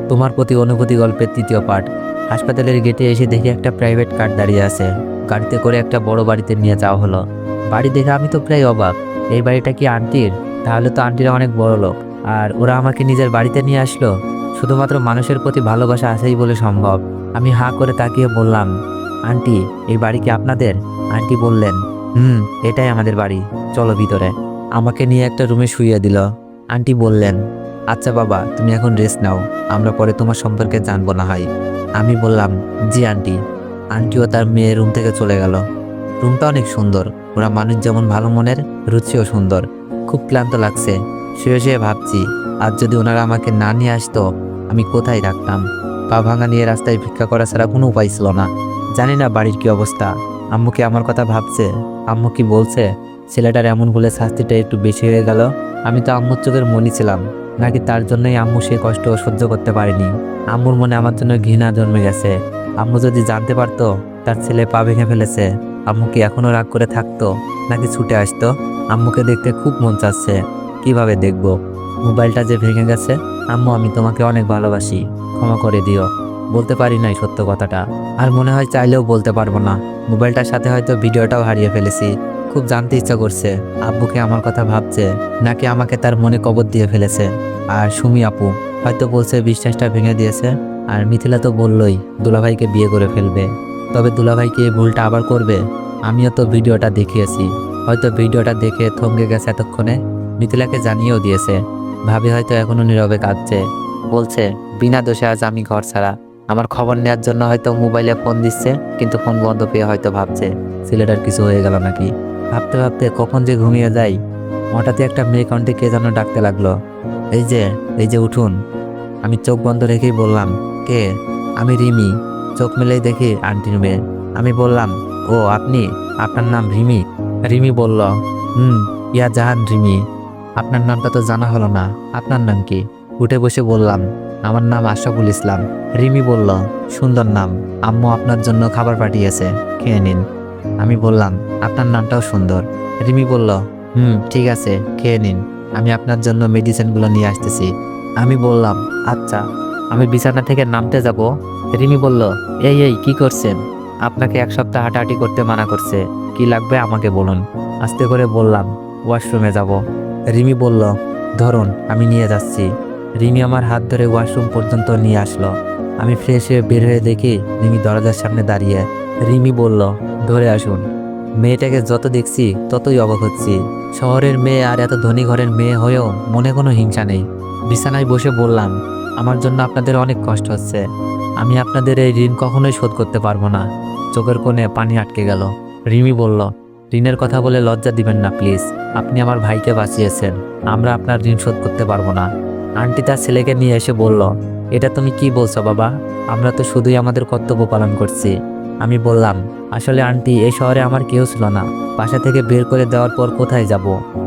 তোমার প্রতি অনুভূতি গল্পের তৃতীয় পার্ট। হাসপাতালের গেটে এসে দেখি একটা প্রাইভেট কার দাঁড়িয়ে আছে। গাড়িতে করে একটা বড় বাড়িতে নিয়ে যাওয়া হলো। বাড়ি দেখে আমি তো প্রায় অবাক। এই বাড়িটা কি আন্টির? তাহলে তো আন্টিরা অনেক বড় লোক, আর ওরা আমাকে নিজের বাড়িতে নিয়ে আসলো শুধুমাত্র মানুষের প্রতি ভালোবাসা আছেই বলে সম্ভব। আমি হাঁ করে তাকিয়ে বললাম, আন্টি, এই বাড়ি কি আপনাদের? আন্টি বললেন, এটাই আমাদের বাড়ি, চলো ভিতরে। আমাকে নিয়ে একটা রুমে শুইয়ে দিল। আন্টি বললেন, আচ্ছা বাবা, তুমি এখন রেস্ট নাও, আমরা পরে তোমার সম্পর্কে জানবো না হয়। আমি বললাম, জি আন্টি। আন্টিও তার মেয়ের রুম থেকে চলে গেল। রুমটা অনেক সুন্দর, ওরা মানুষ যেমন ভালো মনের, রুচিও সুন্দর। খুব ক্লান্ত লাগছে, শুয়ে শুয়ে ভাবছি, আজ যদি ওনারা আমাকে না নিয়ে আসতো আমি কোথায় থাকতাম। পা ভাঙা নিয়ে রাস্তায় ভিক্ষা করা ছাড়া কোনো উপায় ছিল না। জানি না বাড়ির কি অবস্থা। আম্মু কি আমার কথা ভাবছে? আম্মু কি বলছে? ছেলেটার এমন বলে শাস্তিটা একটু বেশি হয়ে গেল। আমি তো আম্মুর চোখের মনি ছিলাম, নাকি তার জন্যই আম্মু সে কষ্ট সহ্য করতে পারেনি? আম্মুর মনে আমার জন্য ঘৃণা জন্মে গেছে। আম্মু যদি জানতে পারতো তার ছেলে পা ভেঙে ফেলেছে, আম্মু কি এখনো রাগ করে থাকতো, নাকি ছুটে আসতো? আম্মুকে দেখতে খুব মন চাচ্ছে, কিভাবে দেখবো? মোবাইলটা যে ভেঙে গেছে। আম্মু, আমি তোমাকে অনেক ভালোবাসি, ক্ষমা করে দিও। বলতে পারি নাই সত্য কথাটা, আর মনে হয় চাইলেও বলতে পারবো না। মোবাইলটার সাথে হয়তো ভিডিওটাও হারিয়ে ফেলেছি। খুব জানতে ইচ্ছা করছে, আব্বুকে আমার কথা ভাবছে, নাকি আমাকে তার মনে কবর দিয়ে ফেলেছে। আর সুমি আপু হয়তো বলছে বিশ্বাসটা ভেঙে দিয়েছে। আর মিথিলা তো বললই দুলাভাইকে বিয়ে করে ফেলবে। তবে দুলাভাই কি এই ভুলটা আবার করবে? আমিও তো ভিডিওটা দেখিয়েছি, হয়তো ভিডিওটা দেখে থমকে গেছে এতক্ষণে। মিথিলাকে জানিয়েও দিয়েছে। ভাবি হয়তো এখনো নীরবে কাঁদছে, বলছে বিনা দোষে আজ আমি ঘর ছাড়া। আমার খবর নেওয়ার জন্য হয়তো মোবাইলে ফোন দিচ্ছে, কিন্তু ফোন বন্ধ পেয়ে হয়তো ভাবছে ছেলেটার কিছু হয়ে গেল নাকি। ভাবতে ভাবতে কখন যে ঘুমিয়ে যাই। হঠাৎই একটা মেয়ে কণ্ঠে কে যেন ডাকতে লাগলো, এই যে, এই যে উঠুন। আমি চোখ বন্ধ রেখেই বললাম, কে? আমি রিমি। চোখ মেলেই দেখি আন্টির মেয়ে। আমি বললাম, ও আপনি? আপনার নাম রিমি? রিমি বলল, ইয়া জাহান রিমি। আপনার নামটা তো জানা হলো না, আপনার নাম কি? উঠে বসে বললাম, আমার নাম আশরাফুল ইসলাম। রিমি বলল, সুন্দর নাম, আম্মু আপনার জন্য খাবার পাঠিয়েছে, খেয়ে নিন। আমি বললাম, আপনার নামটাও সুন্দর। রিমি বলল, ঠিক আছে, খেয়ে নিন, আমি আপনার জন্য মেডিসিনগুলো নিয়ে আসতেছি। আমি বললাম, আচ্ছা। আমি বিছানা থেকে নামতে যাব। রিমি বলল, এই এই কি করছেন? আপনাকে এক সপ্তাহ হাঁটাহাঁটি করতে মানা করছে, কি লাগবে আমাকে বলুন। আস্তে করে বললাম, ওয়াশরুমে যাব। রিমি বলল, ধরুন, আমি নিয়ে যাচ্ছি। রিমি আমার হাত ধরে ওয়াশরুম পর্যন্ত নিয়ে আসলো। আমি ফ্রেশ হয়ে বের হয়ে দেখি রিমি দরজার সামনে দাঁড়িয়ে। রিমি বলল, ধরে আসুন। মেয়েটাকে যত দেখছি ততই অবাক হচ্ছি। শহরের মেয়ে আর এত ধনী ঘরের মেয়ে হয়েও মনে কোনো হিংসা নেই। বিছানায় বসে বললাম, আমার জন্য আপনাদের অনেক কষ্ট হচ্ছে। আমি আপনাদের এই ঋণ কখনোই শোধ করতে পারবো না। চোখের কোণে পানি আটকে গেল। রিমি বলল, ঋণের কথা বলে লজ্জা দিবেন না প্লিজ। আপনি আমার ভাইকে বাঁচিয়েছেন, আমরা আপনার ঋণ শোধ করতে পারবো না। আন্টি তার ছেলেকে নিয়ে এসে বলল, এটা তুমি কি বলছো বাবা? আমরা তো শুধুই আমাদের কর্তব্য পালন করছি। আমি বললাম, আসলে আন্টি, এই শহরে আমার কেউ ছিল না। বাসা থেকে বের করে দেওয়ার পর কোথায় যাব,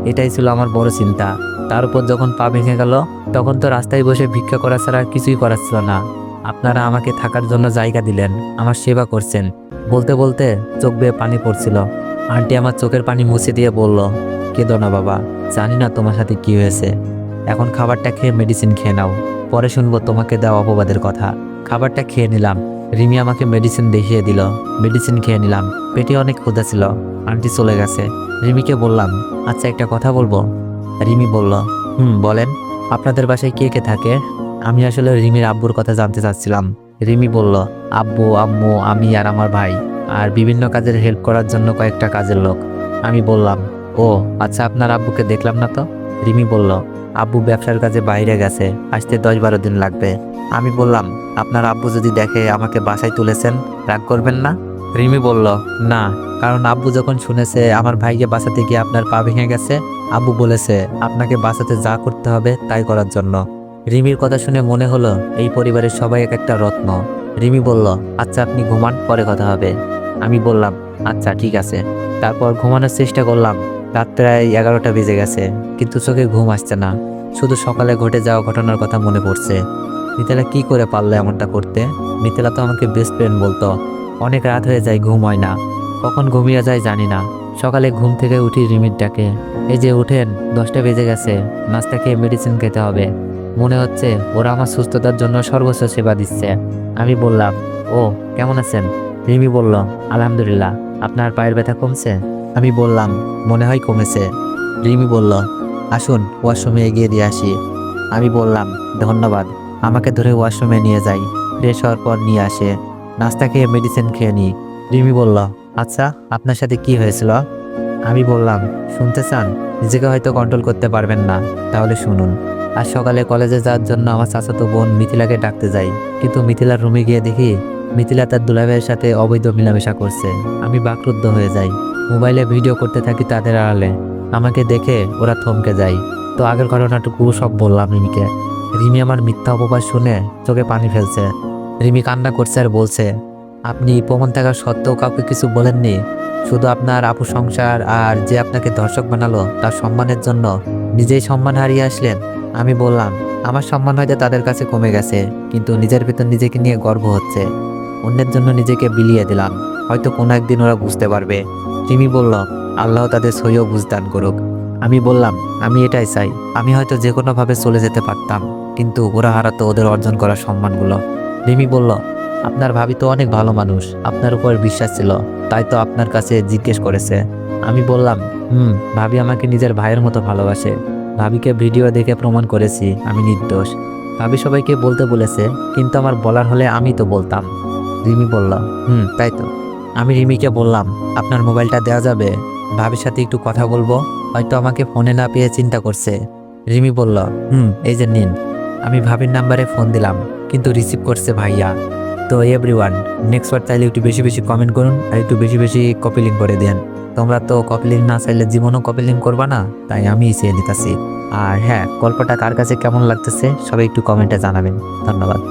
এটাই ছিল আমার বড় চিন্তা। তার উপর যখন পা ভেঙে গেল, তখন তো রাস্তায় বসে ভিক্ষা করা ছাড়া আর কিছুই করার ছিল না। আপনারা আমাকে থাকার জন্য জায়গা দিলেন, আমার সেবা করছেন। বলতে বলতে চোখ বেয়ে পানি পড়ছিল। আন্টি আমার চোখের পানি মুছে দিয়ে বলল, কেঁদো না বাবা, জানি না তোমার সাথে কি হয়েছে। এখন খাবারটা খেয়ে মেডিসিন খেয়ে নাও, পরে শুনবো তোমাকে দেওয়া অপবাদের কথা। খাবারটা খেয়ে নিলাম। রিমি আমাকে মেডিসিন দেখিয়ে দিল। মেডিসিন খেয়ে নিলাম। পেটে অনেক ক্ষুধা ছিল। আন্টি চলে গেছে। রিমিকে বললাম, আচ্ছা একটা কথা বলবো। রিমি বলল, বলেন। আপনাদের বাসায় কে কে থাকে? আমি আসলে রিমির আব্বুর কথা জানতে চাচ্ছিলাম। রিমি বলল, আব্বু, আম্মু, আমি আর আমার ভাই, আর বিভিন্ন কাজের হেল্প করার জন্য কয়েকটা কাজের লোক। আমি বললাম, ও আচ্ছা, আপনার আব্বুকে দেখলাম না তো। রিমি বলল, আব্বু ব্যবসার কাজে বাইরে গেছে, আসতে 10-12 দিন লাগবে। আমি বললাম, আপনার আব্বু যদি দেখে আমাকে বাসায় তুলেছেন, রাগ করবেন না? রিমি বলল, না, কারণ আব্বু যখন শুনেছে আমার ভাইকে বাঁচাতে গিয়ে আপনার পা ভেঙে গেছে, আব্বু বলেছে আপনাকে বাঁচাতে যা করতে হবে তাই করার জন্য। রিমির কথা শুনে মনে হলো এই পরিবারের সবাই এক একটা রত্ন। রিমি বলল, আচ্ছা আপনি ঘুমান, পরে কথা হবে। আমি বললাম, আচ্ছা ঠিক আছে। তারপর ঘুমানোর চেষ্টা করলাম। রাত প্রায় 11টা বেজে গেছে, কিন্তু চোখে ঘুম আসছে না। শুধু সকালে ঘটে যাওয়া ঘটনার কথা মনে পড়ছে। মিথিলা কি করে পারলো এমনটা করতে? মিথিলা তো আমাকে বেস্ট ফ্রেন্ড বলতো। অনেক রাত হয়ে যায়, ঘুম হয় না। কখন ঘুমিয়ে যায় জানি না। সকালে ঘুম থেকে উঠি রিমির ডাকে, এই যে উঠেন, 10টা বেজে গেছে, নাস্তা খেয়ে মেডিসিন খেতে হবে। মনে হচ্ছে ওরা আমার সুস্থতার জন্য সর্বোচ্চ সেবা দিচ্ছে। আমি বললাম, ও কেমন আছেন? রিমি বলল, আলহামদুলিল্লাহ। আপনার পায়ের ব্যথা কমছে? আমি বললাম, মনে হয় কমেছে। রিমি বলল, আসুন ওয়াশরুমে এগিয়ে দিয়ে আসি। আমি বললাম, ধন্যবাদ। আমাকে ধরে ওয়াশরুমে নিয়ে যাই। ফ্রেশ হওয়ার পর নিয়ে আসে। নাস্তা খেয়ে মেডিসিন খেয়ে নিই। রিমি বলল, আচ্ছা আপনার সাথে কি হয়েছিল? আমি বললাম, শুনতে চান? নিজেকে হয়তো কন্ট্রোল করতে পারবেন না, তাহলে শুনুন। আজ সকালে কলেজে যাওয়ার জন্য আমার চাচাতো বোন মিথিলাকে ডাকতে যাই, কিন্তু মিথিলার রুমে গিয়ে দেখি মিথিলা তার দুলাভাইয়ের সাথে অবৈধ মেলামেশা করছে। আমি বাকরুদ্ধ হয়ে যাই। মোবাইলে ভিডিও করতে থাকি তাদের আড়ালে। আমাকে দেখে ওরা থমকে যায়। তো আগের ঘটনাটুকু সব বললাম রিমিকে। রিমি আমার মিথ্যা অপবাদ শুনে চোখে পানি ফেলছে। রিমি কান্না করছে আর বলছে, আপনি প্রমাণ থাকা সত্ত্বেও কাউকে কিছু বলেননি? শুধু আপনার আপু সংসার আর যে আপনাকে দর্শক বানালো তার সম্মানের জন্য নিজেই সম্মান হারিয়ে আসলেন? আমি বললাম, আমার সম্মান হয়তো তাদের কাছে কমে গেছে, কিন্তু নিজের ভেতর নিজেকে নিয়ে গর্ব হচ্ছে। অন্যের জন্য নিজেকে বিলিয়ে দিলাম, হয়তো কোনো একদিন ওরা বুঝতে পারবে। রিমি বলল, আল্লাহ তাদের সহিও বুঝদান করুক। আমি বললাম, আমি এটাই চাই। আমি হয়তো যে কোনোভাবে চলে যেতে পারতাম, কিন্তু ওরা হারাতো ওদের অর্জন করা সম্মানগুলো। রিমি বলল, আপনার ভাবি তো অনেক ভালো মানুষ, আপনার উপর বিশ্বাস ছিল, তাই তো আপনার কাছে জিজ্ঞেস করেছে। আমি বললাম, ভাবি আমাকে নিজের ভাইয়ের মতো ভালোবাসে। ভাবিকে ভিডিও দেখে প্রমাণ করেছি আমি নির্দোষ। ভাবি সবাইকে বলতে বলেছে, কিন্তু আমার বলার হলে আমি তো বলতাম। রিমি বলল, তাই তো। আমি রিমিকে বললাম, আপনার মোবাইলটা দেওয়া যাবে? ভাবির সাথে একটু কথা বলবো, হয়তো আমাকে ফোনে না পেয়ে চিন্তা করছে। রিমি বলল, এই যে নিন। আমি ভাবির নাম্বারে ফোন দিলাম, কিন্তু রিসিভ করছে ভাইয়া। তো এভরিওয়ান, নেক্সট বার চাইলে একটু বেশি বেশি কমেন্ট করুন আর একটু বেশি বেশি কপি লিঙ্ক করে দেন। তোমরা তো কপি লিঙ্ক না চাইলে জীবনও কপি লিঙ্ক করবা না, তাই আমি চেয়ে নিতেছি। আর হ্যাঁ, গল্পটা কার কাছে কেমন লাগতেছে সবাই একটু কমেন্টে জানাবেন। ধন্যবাদ।